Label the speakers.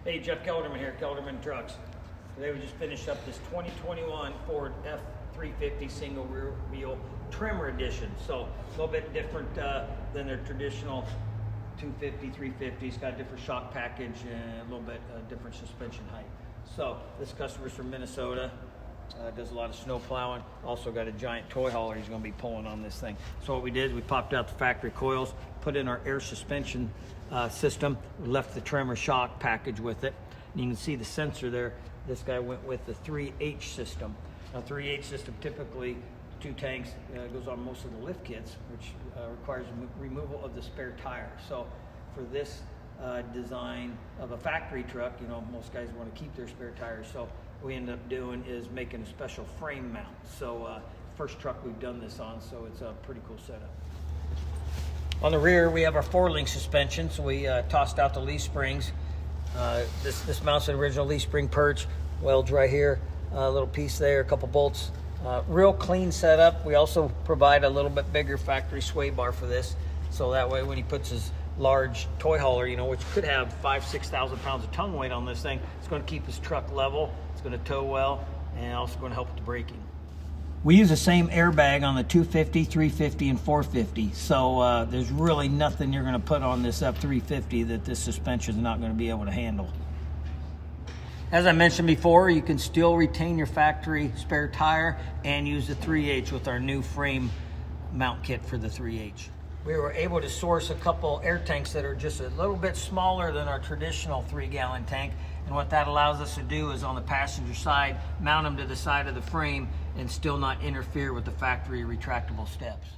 Speaker 1: Hey, Jeff Kelderman here, Kelderman Trucks. Today we just finished up this 2021 Ford F-350 single rear wheel Tremor Edition. So a little bit different than their traditional 250, 350. It's got a different shock package and a little bit different suspension height. So this customer's from Minnesota. Does a lot of snow plowing. Also got a giant toy hauler he's going to be pulling on this thing. So what we did is we popped out the factory coils, put in our air suspension system, we left the Tremor shock package with it. And you can see the sensor there. This guy went with the 3H system. Now 3H system typically 2 tanks goes on most of the lift kits, which requires removal of the spare tire. So for this design of a factory truck, you know, most guys want to keep their spare tires. So what we end up doing is making a special frame mount. So first truck we've done this on, so it's a pretty cool setup. On the rear we have our 4-link suspension, so we tossed out the leaf springs. This mounts an original leaf spring perch, welds right here, a little piece there, a couple bolts. Real clean setup. We also provide a little bit bigger factory sway bar for this, so that way when he puts his large toy hauler, you know, which could have 5,000–6,000 pounds of tongue weight on this thing, it's going to keep his truck level, it's going to tow well, and also going to help with the braking. We use the same airbag on the 250, 350, and 450, so there's really nothing you're going to put on this F350 that this suspension is not going to be able to handle. As I mentioned before, you can still retain your factory spare tire and use the 3H with our new frame mount kit for the 3H. We were able to source a couple air tanks that are just a little bit smaller than our traditional 3-gallon tank. And what that allows us to do is on the passenger side, mount them to the side of the frame and still not interfere with the factory retractable steps.